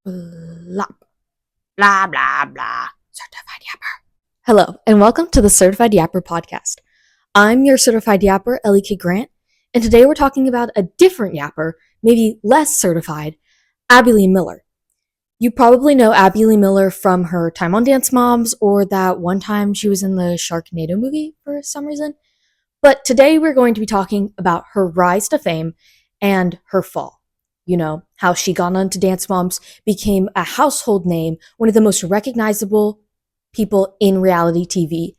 Blah, blah, blah, blah. Certified Yapper. Hello, and welcome to the Certified Yapper podcast. I'm your Certified Yapper, Ellie K. Grant, and today we're talking about a different Yapper, maybe less certified, Abby Lee Miller. You probably know Abby Lee Miller from her time on Dance Moms or that one time she was in the Sharknado movie for some reason. But today we're going to be talking about her rise to fame and her fall. You know, how she got onto Dance Moms, became a household name, one of the most recognizable people in reality TV.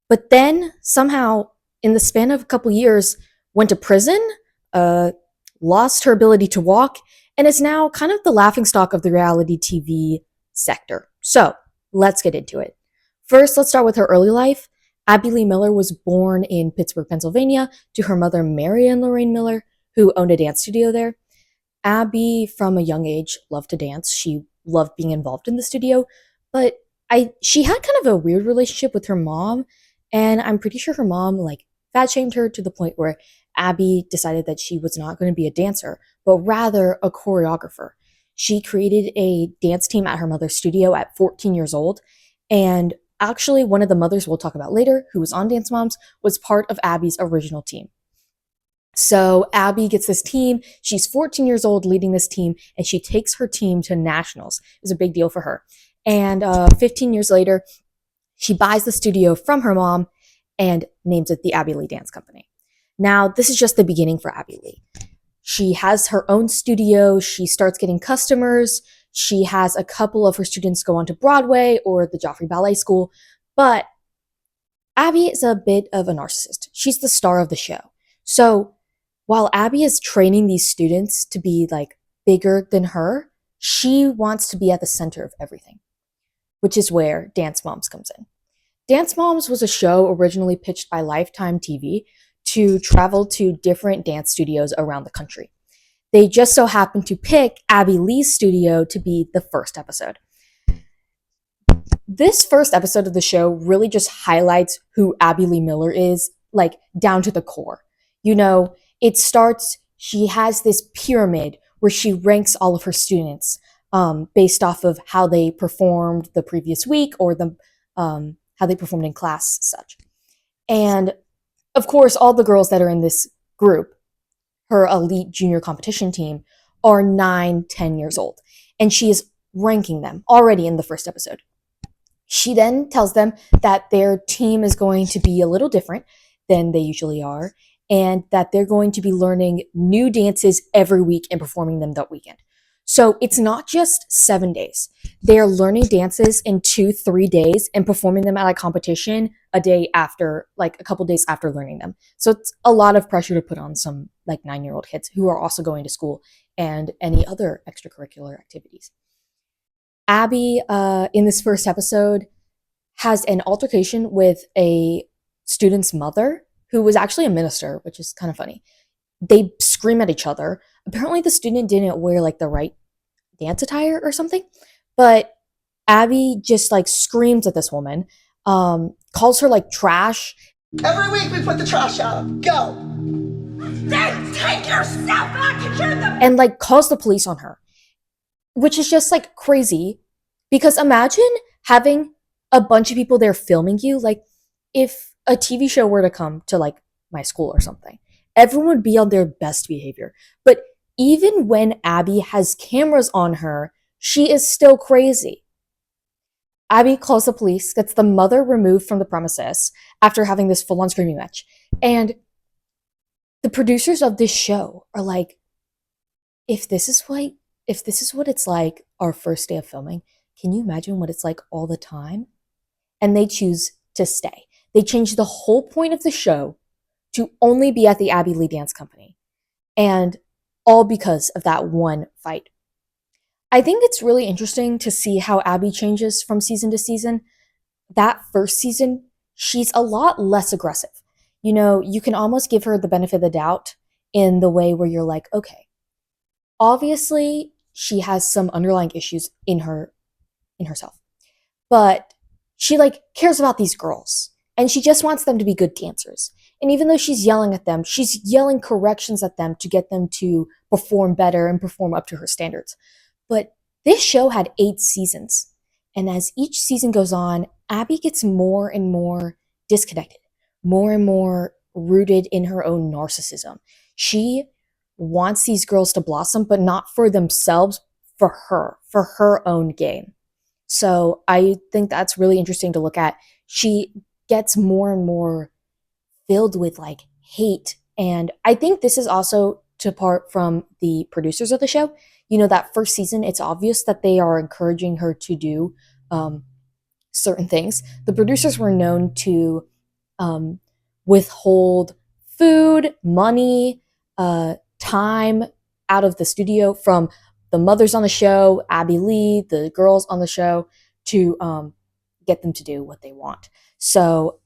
But then somehow, in the span of a couple years, went to prison, lost her ability to walk, and is now kind of the laughingstock of the reality TV sector. So let's get into it. First, let's start with her early life. Abby Lee Miller was born in Pittsburgh, Pennsylvania, to her mother, Marian Lorraine Miller, who owned a dance studio there. Abby, from a young age, loved to dance. She loved being involved in the studio, but she had kind of a weird relationship with her mom, and I'm pretty sure her mom fat shamed her to the point where Abby decided that she was not going to be a dancer, but rather a choreographer. She created a dance team at her mother's studio at 14 years old, and actually one of the mothers we'll talk about later, who was on Dance Moms, was part of Abby's original team. So Abby gets this team. She's 14 years old leading this team, and she takes her team to nationals. It was a big deal for her. And 15 years later, she buys the studio from her mom and names it the Abby Lee Dance Company. Now, this is just the beginning for Abby Lee. She has her own studio. She starts getting customers. She has a couple of her students go on to Broadway or the Joffrey Ballet School. But Abby is a bit of a narcissist. She's the star of the show. So while Abby is training these students to be bigger than her, she wants to be at the center of everything, which is where Dance Moms comes in. Dance Moms was a show originally pitched by Lifetime TV to travel to different dance studios around the country. They just so happened to pick Abby Lee's studio to be the first episode. This first episode of the show really just highlights who Abby Lee Miller is, down to the core. You know, it starts, she has this pyramid where she ranks all of her students based off of how they performed the previous week or how they performed in class, such. And of course, all the girls that are in this group, her elite junior competition team, are 9, 10 years old. And she is ranking them already in the first episode. She then tells them that their team is going to be a little different than they usually are, and that they're going to be learning new dances every week and performing them that weekend. So it's not just 7 days. They're learning dances in 2-3 days and performing them at a competition a day after, a couple days after learning them. So it's a lot of pressure to put on some 9-year-old kids who are also going to school and any other extracurricular activities. Abby, in this first episode, has an altercation with a student's mother, who was actually a minister, which is kind of funny. They scream at each other. Apparently the student didn't wear the right dance attire or something, but Abby just screams at this woman, calls her trash. Every week we put the trash out. Go. Then take yourself out to you're the And calls the police on her, which is just crazy, because imagine having a bunch of people there filming you. If a TV show were to come to my school or something, everyone would be on their best behavior. But even when Abby has cameras on her, she is still crazy. Abby calls the police, gets the mother removed from the premises after having this full-on screaming match. And the producers of this show are like, if this is what it's like our first day of filming, can you imagine what it's like all the time? And they choose to stay. They changed the whole point of the show to only be at the Abby Lee Dance Company. And all because of that one fight. I think it's really interesting to see how Abby changes from season to season. That first season, she's a lot less aggressive. You know, you can almost give her the benefit of the doubt in the way where you're like, okay, obviously she has some underlying issues in herself. But she cares about these girls. And she just wants them to be good dancers. And even though she's yelling at them, she's yelling corrections at them to get them to perform better and perform up to her standards. But This show had 8 seasons. And as each season goes on, Abby gets more and more disconnected, more and more rooted in her own narcissism. She wants these girls to blossom, but not for themselves, for her own gain. So I think that's really interesting to look at. She gets more and more filled with like hate. And I think this is also to part from the producers of the show. You know, that first season, it's obvious that they are encouraging her to do um, certain things. The producers were known to um, withhold food, money, time out of the studio from the mothers on the show, Abby Lee, the girls on the show, to get them to do what they want. So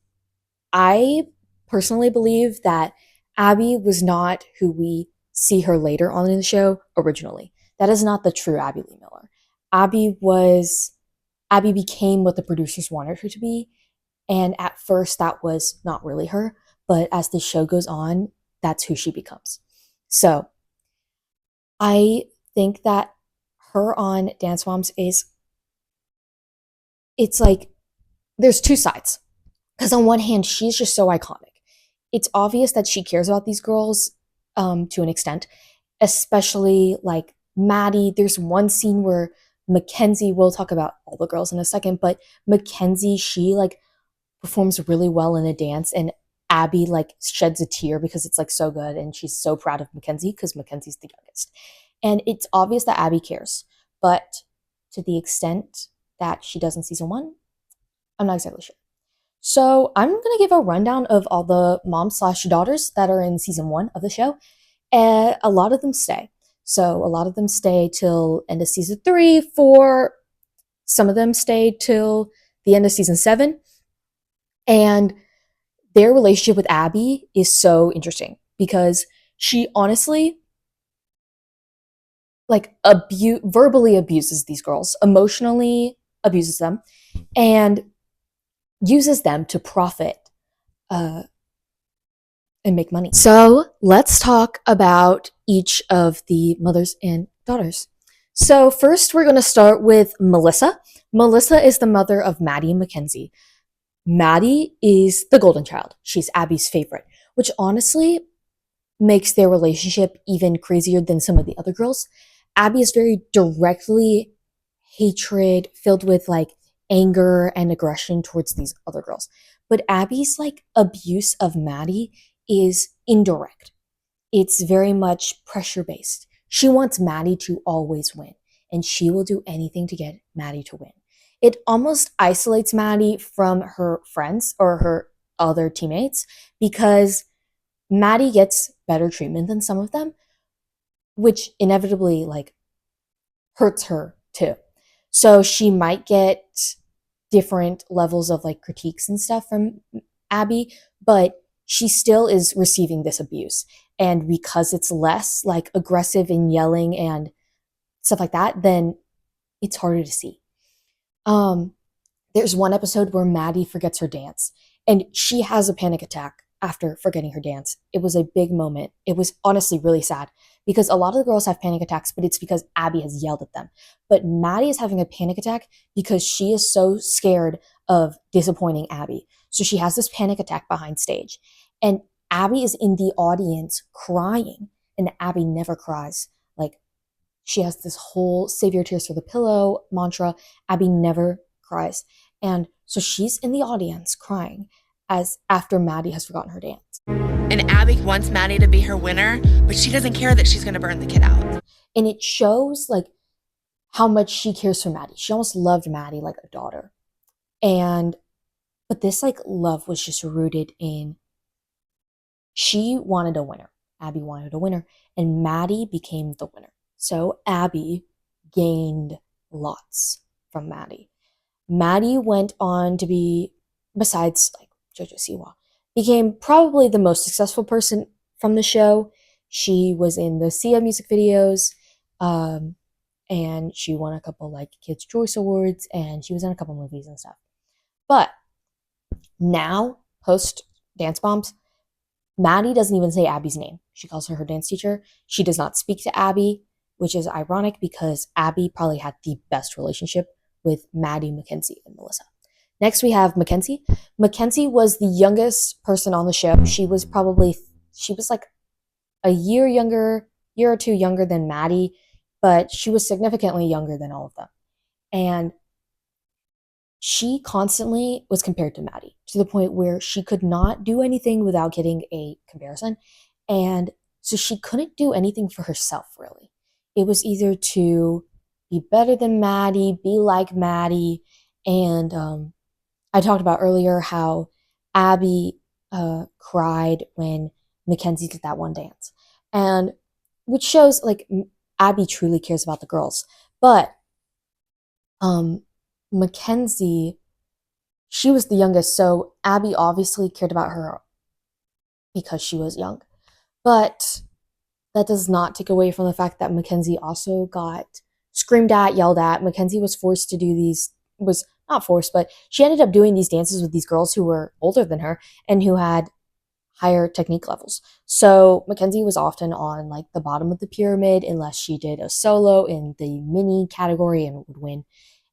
I personally believe that Abby was not who we see her later on in the show originally. That is not the true Abby Lee Miller. Abby became what the producers wanted her to be, and at first that was not really her, but as the show goes on, that's who she becomes. So, I think that her on Dance Moms it's like there's two sides. Because on one hand, she's just so iconic. It's obvious that she cares about these girls to an extent, especially like Maddie. There's one scene where Mackenzie, we'll talk about all the girls in a second, but Mackenzie, she like performs really well in a dance, and Abby like sheds a tear because it's like so good, and she's so proud of Mackenzie because Mackenzie's the youngest. And it's obvious that Abby cares, but to the extent that she does in season one, I'm not exactly sure. So I'm going to give a rundown of all the moms/daughters that are in season one of the show. And a lot of them stay. So a lot of them stay till end of season 3, 4. Some of them stay till the end of season 7. And their relationship with Abby is so interesting because she honestly like verbally abuses these girls, emotionally abuses them, and uses them to profit uh, and make money. So let's talk about each of the mothers and daughters. So first, we're going to start with Melissa. Melissa is the mother of Maddie and Mackenzie. Maddie is the golden child. She's Abby's favorite, which honestly makes their relationship even crazier than some of the other girls. Abby is very directly hatred, filled with like anger and aggression towards these other girls. But Abby's like abuse of Maddie is indirect. It's very much pressure based. She wants Maddie to always win, and she will do anything to get Maddie to win. It almost isolates Maddie from her friends or her other teammates because Maddie gets better treatment than some of them, which inevitably like hurts her too. So she might get different levels of like critiques and stuff from Abby, but she still is receiving this abuse. And because it's less like aggressive and yelling and stuff like that, then it's harder to see. There's one episode where Maddie forgets her dance and she has a panic attack after forgetting her dance. It was a big moment. It was honestly really sad because a lot of the girls have panic attacks, but it's because Abby has yelled at them. But Maddie is having a panic attack because she is so scared of disappointing Abby. So she has this panic attack behind stage. And Abby is in the audience crying, and Abby never cries. Like, she has this whole save your tears for the pillow mantra. Abby never cries. And so she's in the audience crying as after Maddie has forgotten her dance. And Abby wants Maddie to be her winner, but she doesn't care that she's going to burn the kid out. And it shows like how much she cares for Maddie. She almost loved Maddie like a daughter. But this like love was just rooted in she wanted a winner. Abby wanted a winner, and Maddie became the winner. So Abby gained lots from Maddie. Maddie went on to be, besides like JoJo Siwa, became probably the most successful person from the show. She was in the Sia music videos, and she won a couple like Kids' Choice Awards, and she was in a couple movies and stuff. But now, post Dance Bombs, Maddie doesn't even say Abby's name. She calls her dance teacher. She does not speak to Abby. which is ironic because Abby probably had the best relationship with Maddie, Mackenzie, and Melissa. Next, we have Mackenzie. Mackenzie was the youngest person on the show. She was like a year or two younger than Maddie, but she was significantly younger than all of them. And she constantly was compared to Maddie to the point where she could not do anything without getting a comparison. And so she couldn't do anything for herself, really. It was either to be better than Maddie, be like Maddie. And I talked about earlier how Abby cried when Mackenzie did that one dance. And which shows like Abby truly cares about the girls. But Mackenzie, she was the youngest, so Abby obviously cared about her because she was young. But that does not take away from the fact that Mackenzie also got screamed at, yelled at. Mackenzie was forced to do these, was not forced, but she ended up doing these dances with these girls who were older than her and who had higher technique levels. So Mackenzie was often on like the bottom of the pyramid unless she did a solo in the mini category and would win.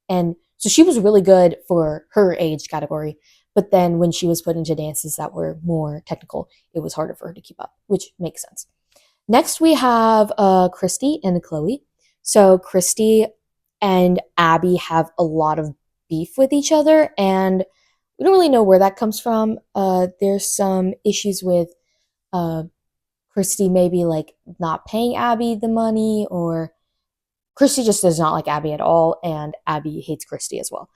And so she was really good for her age category. But then when she was put into dances that were more technical, it was harder for her to keep up, which makes sense. Next, we have Christy and Chloe. So Christy and Abby have a lot of beef with each other, and we don't really know where that comes from. There's some issues with Christy maybe like not paying Abby the money, or Christy just does not like Abby at all, and Abby hates Christy as well.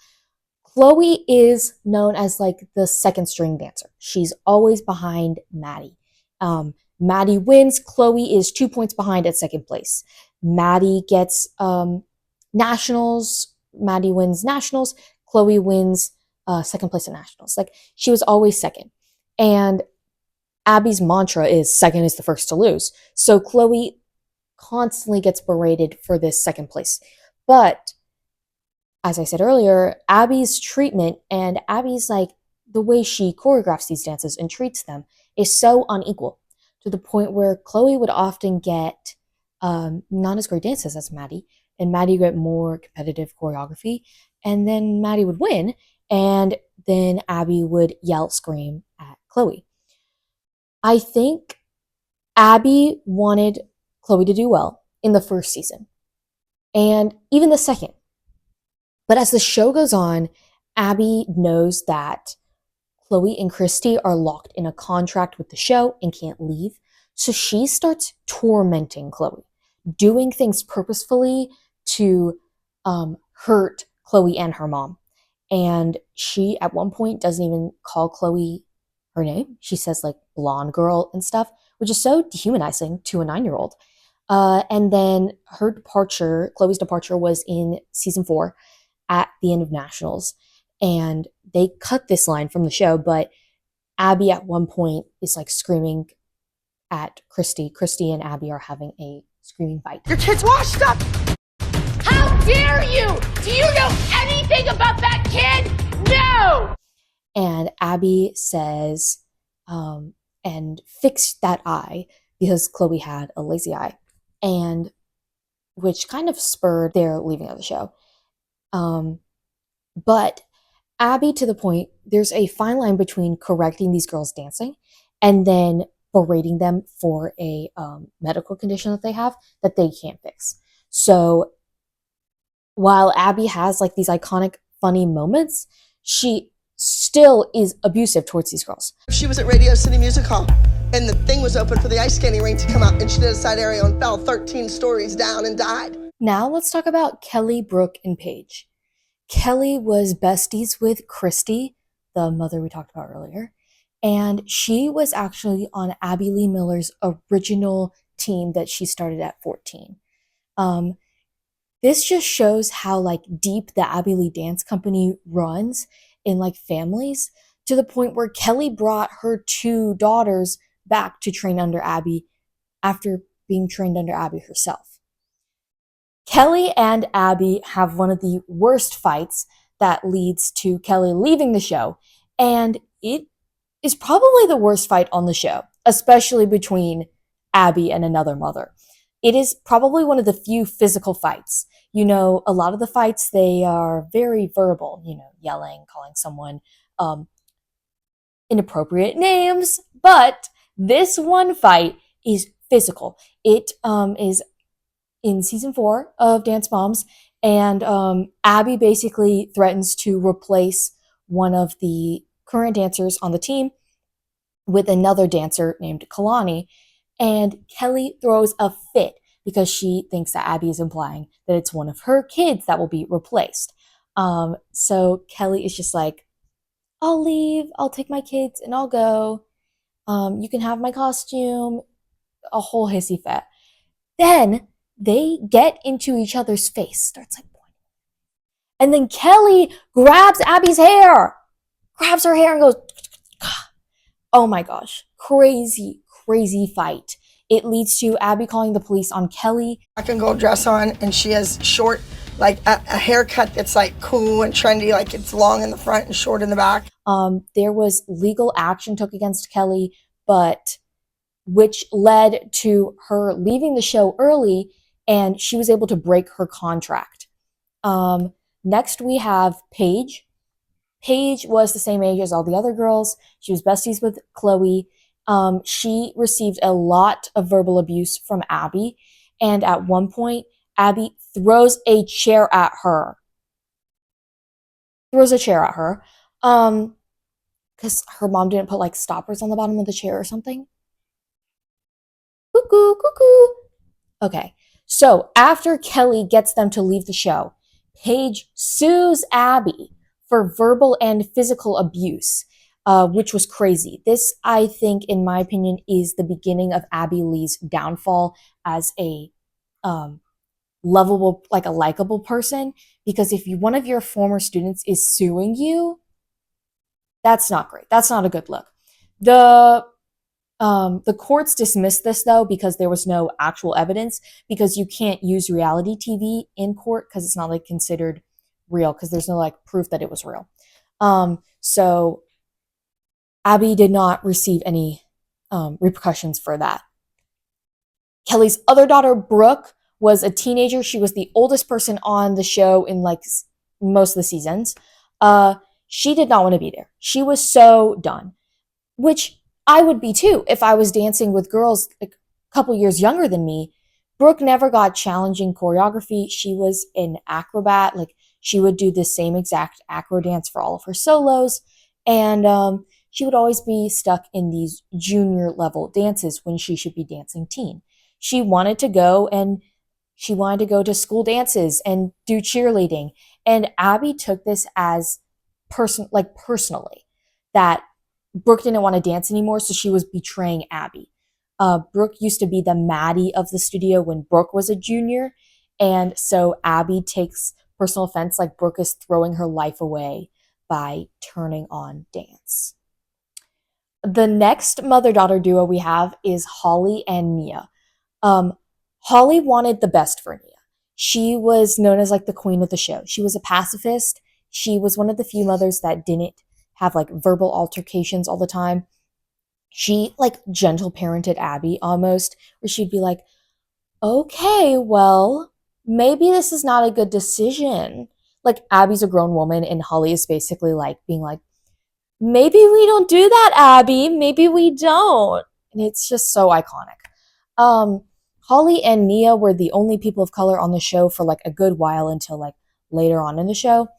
Chloe is known as like the second string dancer. She's always behind Maddie. Maddie wins. Chloe is 2 points behind at second place. Maddie gets nationals. Maddie wins nationals. Chloe wins second place at nationals. Like she was always second. And Abby's mantra is second is the first to lose. So Chloe constantly gets berated for this second place. But as I said earlier, Abby's treatment and Abby's like the way she choreographs these dances and treats them is so unequal to the point where Chloe would often get not as great dances as Maddie, and Maddie would get more competitive choreography, and then Maddie would win, and then Abby would yell, scream at Chloe. I think Abby wanted Chloe to do well in the first season, and even the second. But as the show goes on, Abby knows that Chloe and Christy are locked in a contract with the show and can't leave. So she starts tormenting Chloe, doing things purposefully to hurt Chloe and her mom. And she, at one point, doesn't even call Chloe her name. She says, like, blonde girl and stuff, which is so dehumanizing to a 9-year-old. And then her departure, Chloe's departure, was in season 4 at the end of Nationals. And they cut this line from the show, but Abby at one point is like screaming at Christy. Christy and Abby are having a screaming fight. Your kid's washed up! How dare you! Do you know anything about that kid? No! And Abby says, and fix that eye, because Chloe had a lazy eye, and which kind of spurred their leaving of the show. But Abby, to the point, there's a fine line between correcting these girls dancing and then berating them for a medical condition that they have that they can't fix. So while Abby has like these iconic funny moments, she still is abusive towards these girls. She was at Radio City Music Hall, and the thing was open for the ice skating rink to come out, and she did a side aerial and fell 13 stories down and died. Now let's talk about Kelly, Brooke, and Paige. Kelly was besties with Christy, the mother we talked about earlier, and she was actually on Abby Lee Miller's original team that she started at 14. This just shows how like deep the Abby Lee Dance Company runs in like families, to the point where Kelly brought her 2 daughters back to train under Abby after being trained under Abby herself. Kelly and Abby have one of the worst fights that leads to Kelly leaving the show, and it is probably the worst fight on the show, especially between Abby and another mother. It is probably one of the few physical fights. You know, a lot of the fights, they are very verbal, you know, yelling, calling someone inappropriate names, but this one fight is physical. It is in season 4 of Dance Moms, and Abby basically threatens to replace one of the current dancers on the team with another dancer named Kalani, and Kelly throws a fit because she thinks that Abby is implying that it's one of her kids that will be replaced. So Kelly is just like, I'll leave, I'll take my kids, and I'll go. You can have my costume, a whole hissy fit. Then they get into each other's face, starts like pointing. And then Kelly grabs Abby's hair, grabs her hair and goes, oh my gosh, crazy, crazy fight. It leads to Abby calling the police on Kelly. Black and gold dress on, and she has short, like a haircut that's like cool and trendy, like it's long in the front and short in the back. There was legal action took against Kelly, but which led to her leaving the show early, and she was able to break her contract. Next, we have Paige. Paige was the same age as all the other girls. She was besties with Chloe. She received a lot of verbal abuse from Abby, and at one point, Abby throws a chair at her. Because her mom didn't put like stoppers on the bottom of the chair or something. Cuckoo, cuckoo. Okay, so after Kelly gets them to leave the show, Paige sues Abby for verbal and physical abuse, which was crazy. This, I think, in my opinion, is the beginning of Abby Lee's downfall as a lovable, like a likable person. Because if one of your former students is suing you, that's not great. That's not a good look. The courts dismissed this though because there was no actual evidence, because you can't use reality TV in court because it's not like considered real, because there's no like proof that it was real. So Abby did not receive any repercussions for that. Kelly's other daughter, Brooke, was a teenager. She was the oldest person on the show in like most of the seasons. She did not want to be there. She was so done, which I would be too if I was dancing with girls like a couple years younger than me. Brooke never got challenging choreography. She was an acrobat. Like, she would do the same exact acro dance for all of her solos. And she would always be stuck in these junior level dances when she should be dancing teen. She wanted to go to school dances and do cheerleading. And Abby took this as personally, that Brooke didn't want to dance anymore, so she was betraying Abby. Brooke used to be the Maddie of the studio when Brooke was a junior, and so Abby takes personal offense, like Brooke is throwing her life away by turning on dance. The next mother-daughter duo we have is Holly and Nia. Holly wanted the best for Nia. She was known as like the queen of the show. She was a pacifist. She was one of the few mothers that didn't have like verbal altercations all the time. She like gentle parented Abby almost, where she'd be like, okay, well, maybe this is not a good decision. Like, Abby's a grown woman and Holly is basically like being like, maybe we don't do that, Abby. Maybe we don't. And it's just so iconic. Holly and Nia were the only people of color on the show for like a good while until like later on in the show.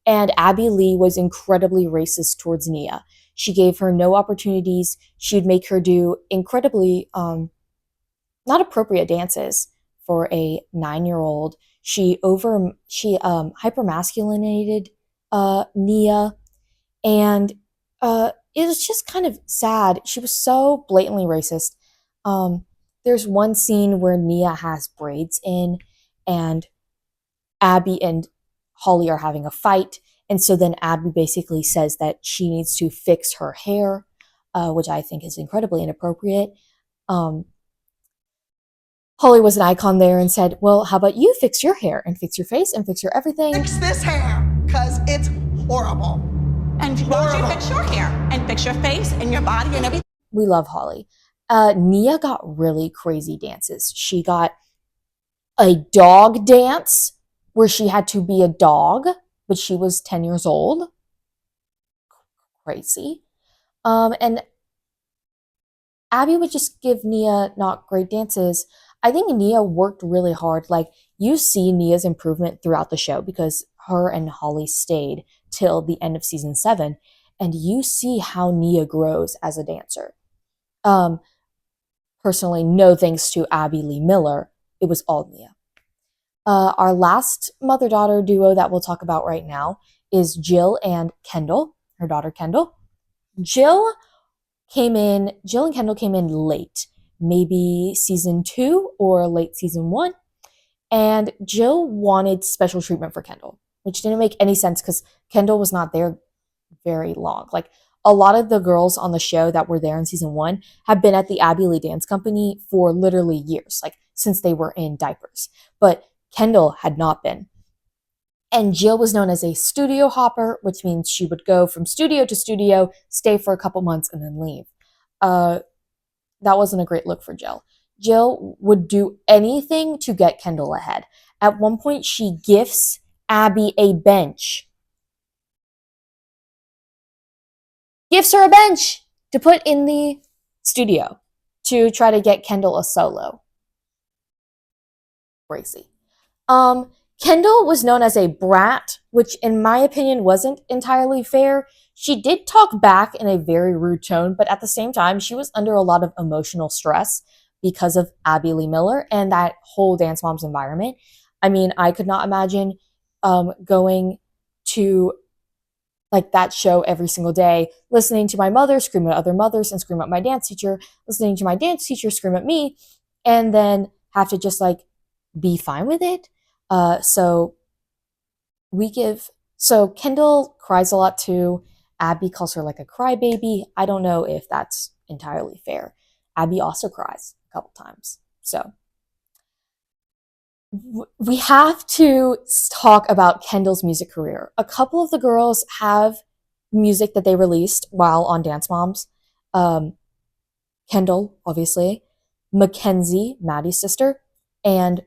And Abby Lee was incredibly racist towards Nia. She gave her no opportunities. She'd make her do incredibly not appropriate dances for a 9-year-old. She hypermasculinated Nia, and it was just kind of sad. She was so blatantly racist. There's one scene where Nia has braids in, and Abby and Holly are having a fight, and so then Abby basically says that she needs to fix her hair, which I think is incredibly inappropriate. Holly was an icon there and said, well, how about you fix your hair and fix your face and fix your everything? Fix this hair, because it's horrible. And why don't you fix your hair and fix your face and your body and everything? We love Holly. Nia got really crazy dances. She got a dog dance where she had to be a dog, but she was 10 years old. Crazy. And Abby would just give Nia not great dances. I think Nia worked really hard. Like, you see Nia's improvement throughout the show because her and Holly stayed till the end of season 7, and you see how Nia grows as a dancer. Um, Personally, no thanks to Abby Lee Miller, it was all Nia. Our last mother daughter duo that we'll talk about right now is Jill and Kendall, her daughter Kendall. Jill and Kendall came in late, maybe season 2 or late season 1. And Jill wanted special treatment for Kendall, which didn't make any sense because Kendall was not there very long. Like, a lot of the girls on the show that were there in season 1 have been at the Abby Lee Dance Company for literally years, like since they were in diapers. But Kendall had not been. And Jill was known as a studio hopper, which means she would go from studio to studio, stay for a couple months, and then leave. That wasn't a great look for Jill. Jill would do anything to get Kendall ahead. At one point, she gifts Abby a bench. Gifts her a bench to put in the studio to try to get Kendall a solo. Crazy. Kendall was known as a brat, which in my opinion wasn't entirely fair. She did talk back in a very rude tone, but at the same time, she was under a lot of emotional stress because of Abby Lee Miller and that whole Dance Moms environment. I mean, I could not imagine going to like that show every single day, listening to my mother scream at other mothers and scream at my dance teacher, listening to my dance teacher scream at me, and then have to just like be fine with it. So Kendall cries a lot too. Abby calls her like a crybaby. I don't know if that's entirely fair. Abby also cries a couple times. So we have to talk about Kendall's music career. A couple of the girls have music that they released while on Dance Moms. Kendall, obviously, Mackenzie, Maddie's sister, and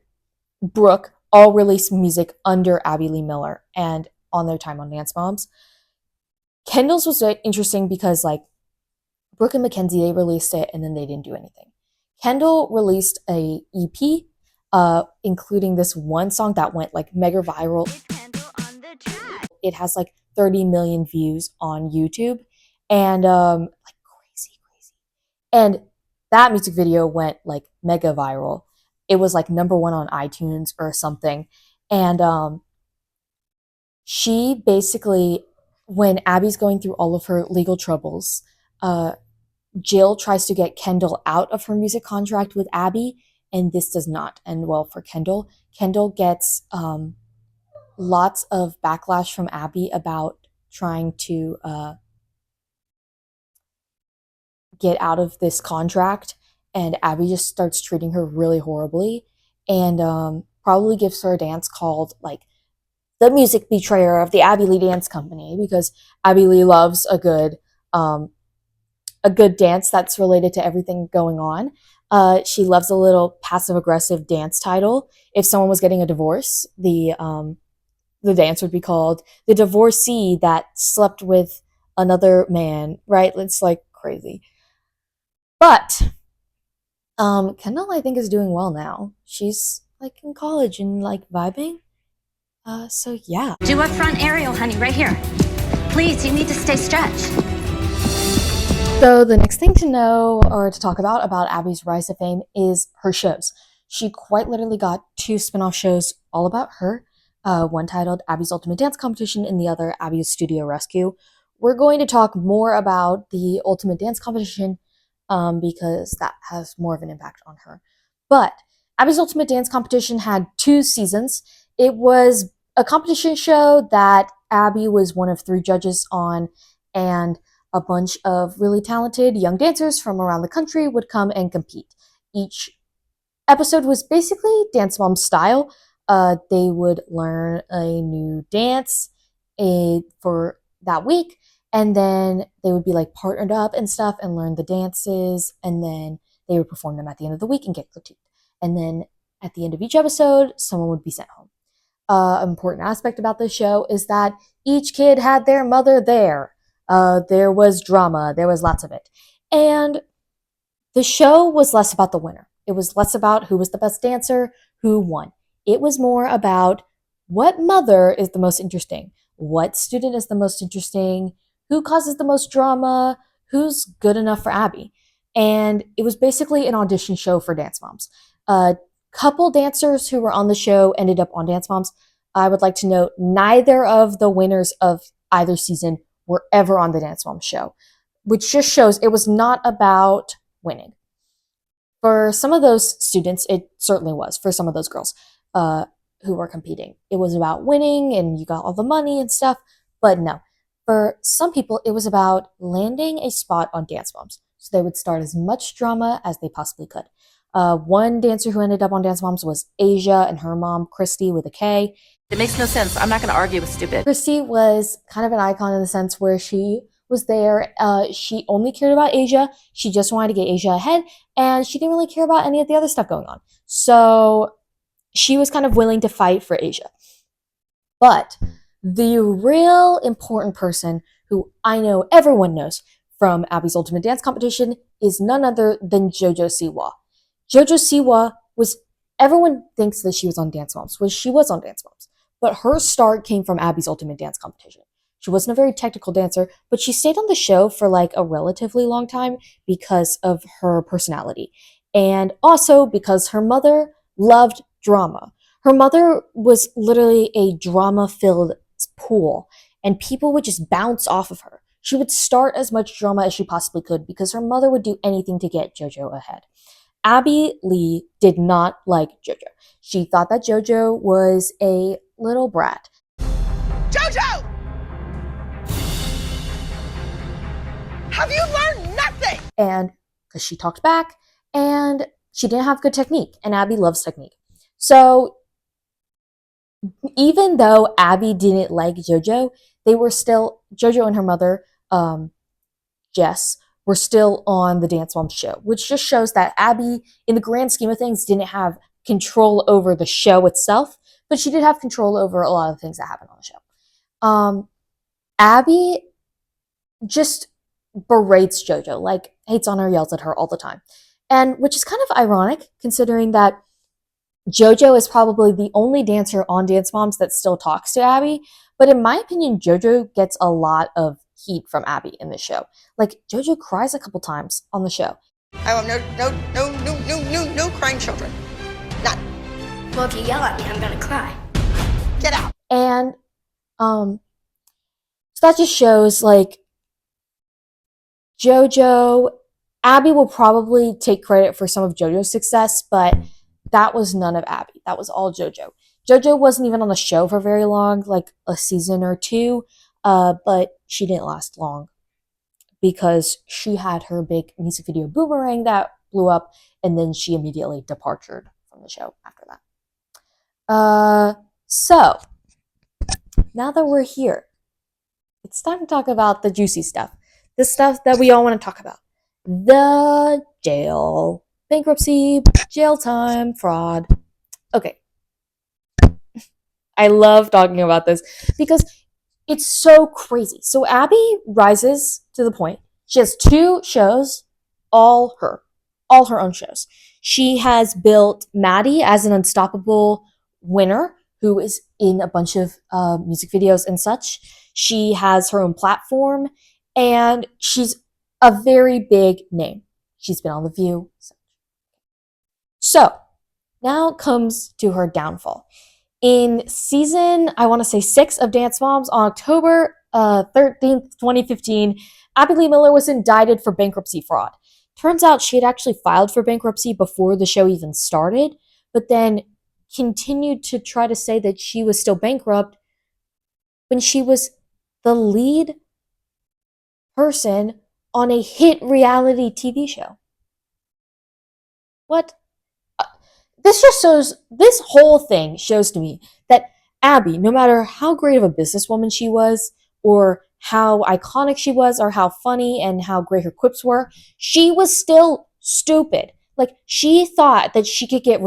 Brooke all released music under Abby Lee Miller and on their time on Dance Moms. Kendall's was very interesting because like Brooke and Mackenzie, they released it and then they didn't do anything. Kendall released a EP, including this one song that went like mega viral. It has like 30 million views on YouTube, and like crazy. And that music video went like mega viral. It was like #1 on iTunes or something. And she basically, when Abby's going through all of her legal troubles, Jill tries to get Kendall out of her music contract with Abby, and this does not end well for Kendall. Kendall gets lots of backlash from Abby about trying to get out of this contract, and Abby just starts treating her really horribly, and probably gives her a dance called like the music betrayer of the Abby Lee Dance Company, because Abby Lee loves a good dance that's related to everything going on. She loves a little passive aggressive dance title. If someone was getting a divorce, the dance would be called the divorcee that slept with another man, right? It's like crazy. But Kendall, I think, is doing well now. She's like in college and like vibing. So yeah. Do a front aerial, honey, right here. Please, you need to stay stretched. So the next thing to know or to talk about Abby's rise to fame is her shows. She quite literally got 2 spin-off shows all about her. One titled Abby's Ultimate Dance Competition and the other Abby's Studio Rescue. We're going to talk more about the Ultimate Dance Competition because that has more of an impact on her. But Abby's Ultimate Dance Competition had 2 seasons. It was a competition show that Abby was one of 3 judges on, and a bunch of really talented young dancers from around the country would come and compete. Each episode was basically Dance Mom style. They would learn a new dance for that week, and then they would be like partnered up and stuff and learn the dances, and then they would perform them at the end of the week and get critiqued. And then at the end of each episode, someone would be sent home. An important aspect about this show is that each kid had their mother there. There was drama. There was lots of it. And the show was less about the winner. It was less about who was the best dancer, who won. It was more about what mother is the most interesting, what student is the most interesting, who causes the most drama, who's good enough for Abby. And it was basically an audition show for Dance Moms. A couple dancers who were on the show ended up on Dance Moms. I would like to note neither of the winners of either season were ever on the Dance Moms show, which just shows it was not about winning. For some of those students, it certainly was. For some of those girls who were competing, it was about winning and you got all the money and stuff. But no, for some people, it was about landing a spot on Dance Moms. So they would start as much drama as they possibly could. One dancer who ended up on Dance Moms was Asia and her mom, Christy, with a K. It makes no sense. I'm not going to argue with stupid. Christy was kind of an icon in the sense where she was there. She only cared about Asia. She just wanted to get Asia ahead, and she didn't really care about any of the other stuff going on. So she was kind of willing to fight for Asia. But the real important person who I know everyone knows from Abby's Ultimate Dance Competition is none other than JoJo Siwa. JoJo Siwa was, everyone thinks that she was on Dance Moms, which she was on Dance Moms, but her start came from Abby's Ultimate Dance Competition. She wasn't a very technical dancer, but she stayed on the show for like a relatively long time because of her personality. And also because her mother loved drama. Her mother was literally a drama-filled pool, and people would just bounce off of her. She would start as much drama as she possibly could because her mother would do anything to get JoJo ahead. Abby Lee did not like JoJo. She thought that JoJo was a little brat. JoJo! Have you learned nothing? And because she talked back and she didn't have good technique, and Abby loves technique. So even though Abby didn't like JoJo, they were still, JoJo and her mother, Jess, were still on the Dance Moms show, which just shows that Abby, in the grand scheme of things, didn't have control over the show itself, but she did have control over a lot of things that happened on the show. Abby just berates JoJo, like hates on her, yells at her all the time. And which is kind of ironic considering that JoJo is probably the only dancer on Dance Moms that still talks to Abby. But in my opinion, JoJo gets a lot of heat from Abby in the show. Like, JoJo cries a couple times on the show. I want no crying children. None. Well, if you yell at me, I'm gonna cry. Get out. And so that just shows, like, JoJo, Abby will probably take credit for some of JoJo's success, but that was none of Abby. That was all JoJo. JoJo wasn't even on the show for very long, like a season or two, but she didn't last long because she had her big music video Boomerang that blew up, and then she immediately departed from the show after that. So, now that we're here, it's time to talk about the juicy stuff. The stuff that we all want to talk about. The jail. Bankruptcy, jail time, fraud. Okay. I love talking about this because it's so crazy. So Abby rises to the point. She has 2 shows, all her own shows. She has built Maddie as an unstoppable winner who is in a bunch of music videos and such. She has her own platform, and she's a very big name. She's been on The View. So now comes to her downfall. In season, I want to say 6 of Dance Moms, on October 13th, 2015, Abby Lee Miller was indicted for bankruptcy fraud. Turns out she had actually filed for bankruptcy before the show even started, but then continued to try to say that she was still bankrupt when she was the lead person on a hit reality TV show. What? This whole thing shows to me that Abby, no matter how great of a businesswoman she was, or how iconic she was, or how funny and how great her quips were, she was still stupid. Like, she thought that she could get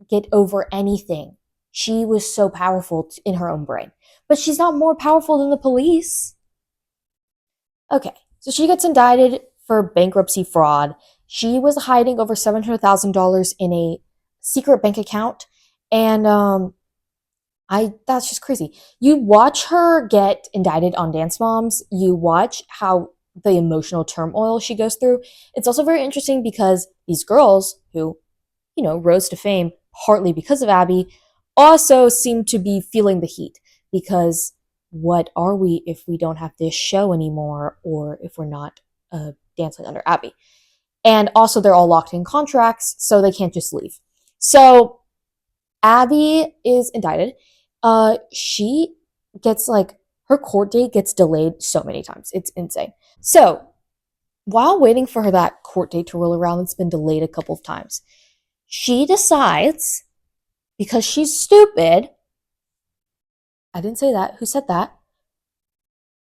get over anything. She was so powerful in her own brain. But she's not more powerful than the police. Okay, so she gets indicted for bankruptcy fraud. She was hiding over $700,000 in a secret bank account, and that's just crazy. You watch her get indicted on Dance Moms. You watch how the emotional turmoil she goes through. It's also very interesting because these girls who, rose to fame partly because of Abby, also seem to be feeling the heat because what are we if we don't have this show anymore, or if we're not dancing under Abby? And also, they're all locked in contracts, so they can't just leave. So Abby is indicted. She gets her court date gets delayed so many times. It's insane. So while waiting for that court date to roll around, it's been delayed a couple of times. She decides, because she's stupid, I didn't say that, who said that,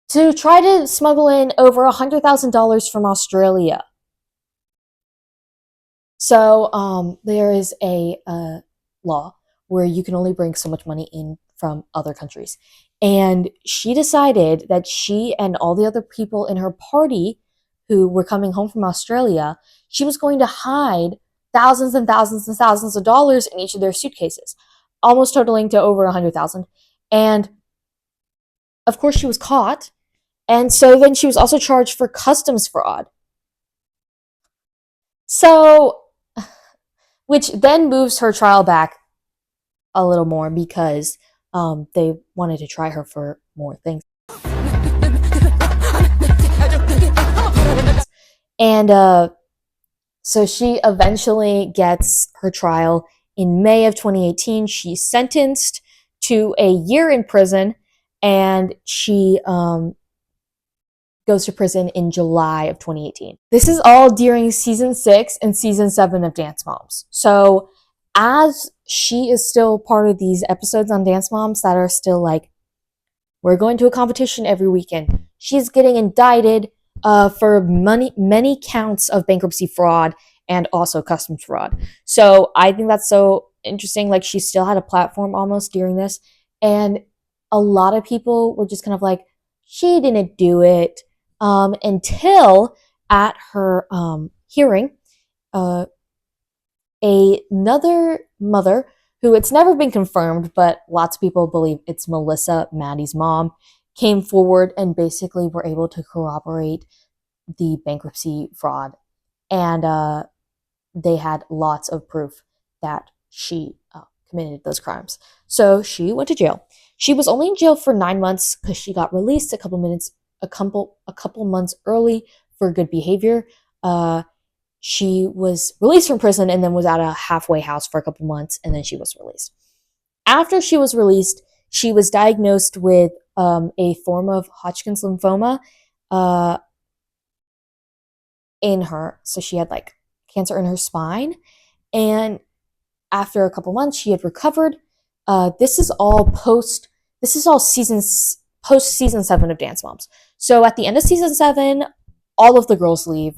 to try to smuggle in over $100,000 from Australia. So there is a law where you can only bring so much money in from other countries. And she decided that she and all the other people in her party who were coming home from Australia, she was going to hide thousands and thousands and thousands of dollars in each of their suitcases, almost totaling to over 100,000. And of course she was caught. And so then she was also charged for customs fraud. So, which then moves her trial back a little more because they wanted to try her for more things. And so she eventually gets her trial in May of 2018. She's sentenced to a year in prison, and she goes to prison in July of 2018. This is all during season 6 and season 7 of Dance Moms. So as she is still part of these episodes on Dance Moms that are still we're going to a competition every weekend, she's getting indicted for many counts of bankruptcy fraud and also customs fraud. So I think that's so interesting. She still had a platform almost during this, and a lot of people were just kind of she didn't do it, until at her hearing, another mother, who it's never been confirmed, but lots of people believe it's Melissa, Maddie's mom, came forward and basically were able to corroborate the bankruptcy fraud. And they had lots of proof that she committed those crimes. So she went to jail. She was only in jail for 9 months because she got released a couple months early for good behavior. She was released from prison and then was at a halfway house for a couple months, and then she was released. After she was released, she was diagnosed with a form of Hodgkin's lymphoma in her. So she had cancer in her spine, and after a couple months, she had recovered. This is all post season 7 of Dance Moms. So at the end of season 7, all of the girls leave.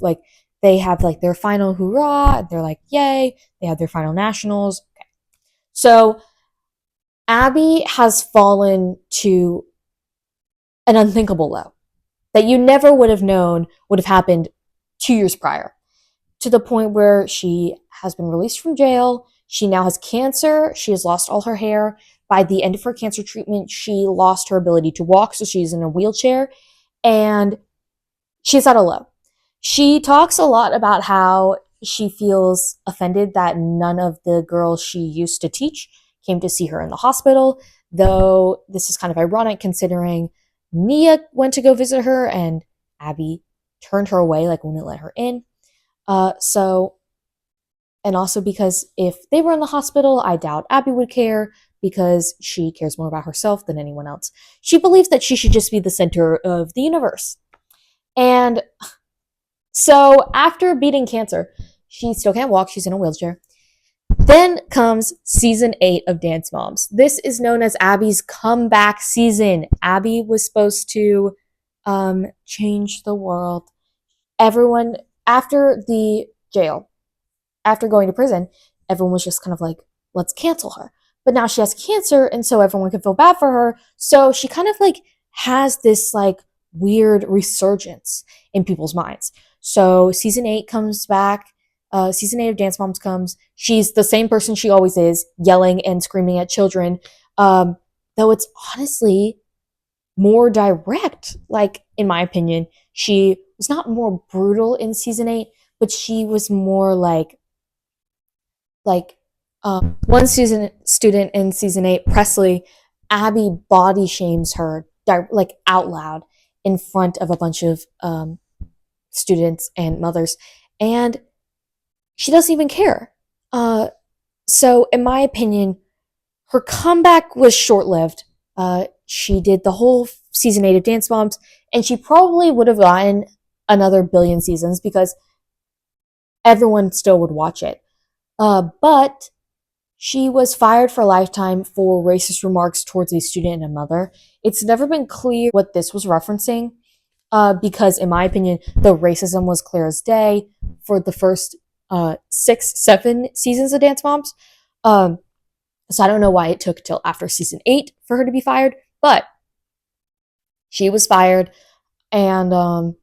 They have their final hoorah. They're yay. They have their final nationals. Okay. So Abby has fallen to an unthinkable low that you never would have known would have happened 2 years prior, to the point where she has been released from jail. She now has cancer. She has lost all her hair. By the end of her cancer treatment, she lost her ability to walk, so she's in a wheelchair, and she's at a low. She talks a lot about how she feels offended that none of the girls she used to teach came to see her in the hospital, though this is kind of ironic considering Nia went to go visit her and Abby turned her away, wouldn't let her in. And also because if they were in the hospital, I doubt Abby would care because she cares more about herself than anyone else. She believes that she should just be the center of the universe. And so after beating cancer, she still can't walk. She's in a wheelchair. Then comes season 8 of Dance Moms. This is known as Abby's comeback season. Abby was supposed to change the world. Everyone, after the jail, after going to prison, everyone was just kind of let's cancel her. But now she has cancer, and so everyone can feel bad for her. So she kind of like has this like weird resurgence in people's minds. So season 8 comes back. Season 8 of Dance Moms comes. She's the same person she always is, yelling and screaming at children. Though it's honestly more direct. Like, in my opinion, she was not more brutal in season 8, but she was more like one season student in season 8, Presley, Abby body shames her like out loud in front of a bunch of students and mothers, and she doesn't even care. So in my opinion, her comeback was short-lived. She did the whole season 8 of Dance Moms, and she probably would have gotten another billion seasons because everyone still would watch it. But she was fired for a lifetime for racist remarks towards a student and a mother. It's never been clear what this was referencing, because, in my opinion, the racism was clear as day for the first 6, 7 seasons of Dance Moms. So I don't know why it took till after season 8 for her to be fired, but she was fired, and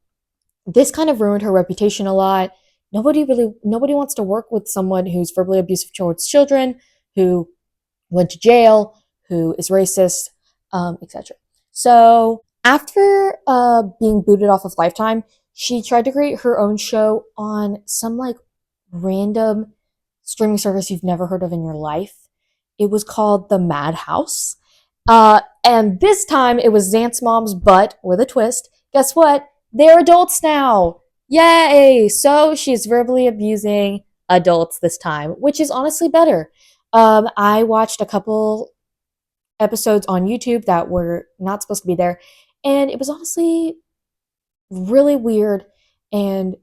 this kind of ruined her reputation a lot. Nobody wants to work with someone who's verbally abusive towards children, who went to jail, who is racist, etc. So after being booted off of Lifetime, she tried to create her own show on some like random streaming service you've never heard of in your life. It was called The Madhouse. And this time it was Dance Moms, but with a twist. Guess what? They're adults now. Yay! So she's verbally abusing adults this time, which is honestly better. I watched a couple episodes on YouTube that were not supposed to be there, and it was honestly really weird and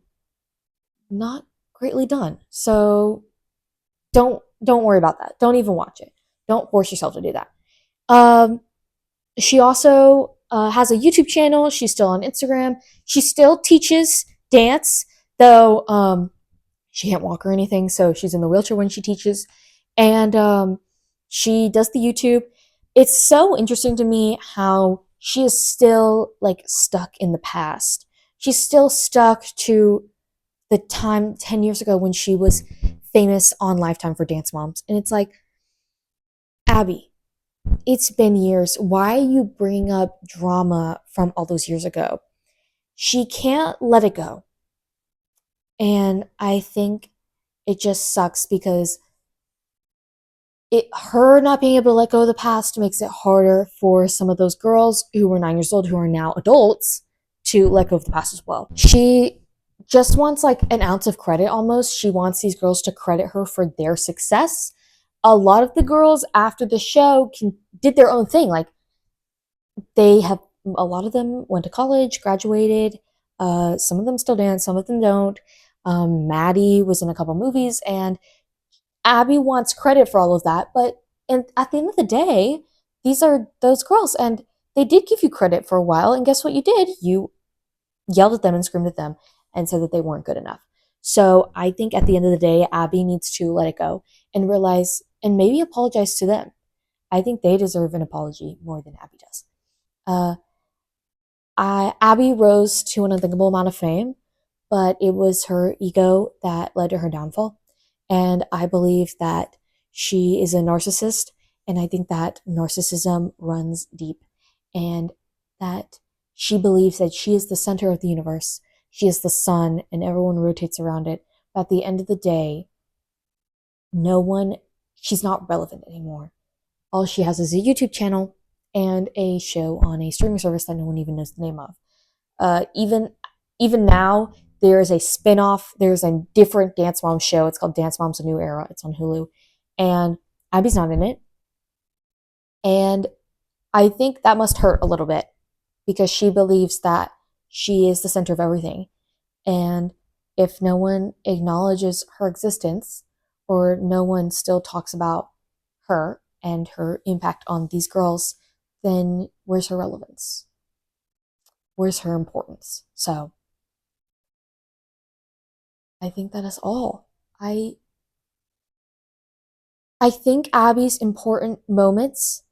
not greatly done. So don't worry about that. Don't even watch it. Don't force yourself to do that. She also has a YouTube channel. She's still on Instagram. She still teaches dance, though she can't walk or anything, so she's in the wheelchair when she teaches. And she does the YouTube. It's so interesting to me how she is still like stuck in the past. She's still stuck to the time 10 years ago when she was famous on Lifetime for Dance Moms. And it's like, Abby, it's been years. Why are you bringing up drama from all those years ago? She can't let it go. And I think it just sucks because her not being able to let go of the past makes it harder for some of those girls who were 9 years old who are now adults to let go of the past as well. She just wants like an ounce of credit almost. She wants these girls to credit her for their success. A lot of the girls after the show did their own thing. Like, a lot of them went to college, graduated. Some of them still dance, some of them don't. Maddie was in a couple movies, and Abby wants credit for all of that. But at the end of the day, these are those girls, and they did give you credit for a while. And guess what you did? You yelled at them and screamed at them and said that they weren't good enough. So I think at the end of the day, Abby needs to let it go and realize and maybe apologize to them. I think they deserve an apology more than Abby does. Abby rose to an unthinkable amount of fame, but it was her ego that led to her downfall. And I believe that she is a narcissist, and I think that narcissism runs deep, and that she believes that she is the center of the universe. She is the sun, and everyone rotates around it. But at the end of the day, she's not relevant anymore. All she has is a YouTube channel and a show on a streaming service that no one even knows the name of. Even now, there is a spin-off. There's a different Dance Mom show. It's called Dance Moms: A New Era. It's on Hulu. And Abby's not in it. And I think that must hurt a little bit because she believes that she is the center of everything. And if no one acknowledges her existence, or no one still talks about her and her impact on these girls, then where's her relevance? Where's her importance? So I think that is all. I think Abby's important moments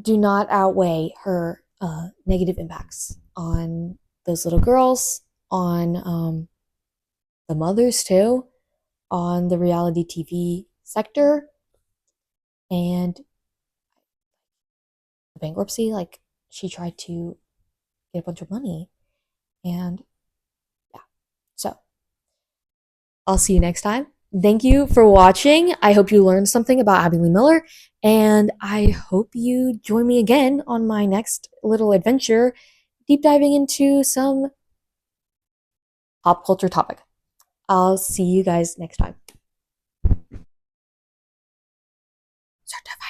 do not outweigh her negative impacts on those little girls, on the mothers too, on the reality TV sector, and the bankruptcy. Like, she tried to get a bunch of money, and yeah. So I'll see you next time. Thank you for watching. I hope you learned something about Abby Lee Miller, and I hope you join me again on my next little adventure, deep diving into some pop culture topic. I'll see you guys next time. Certified.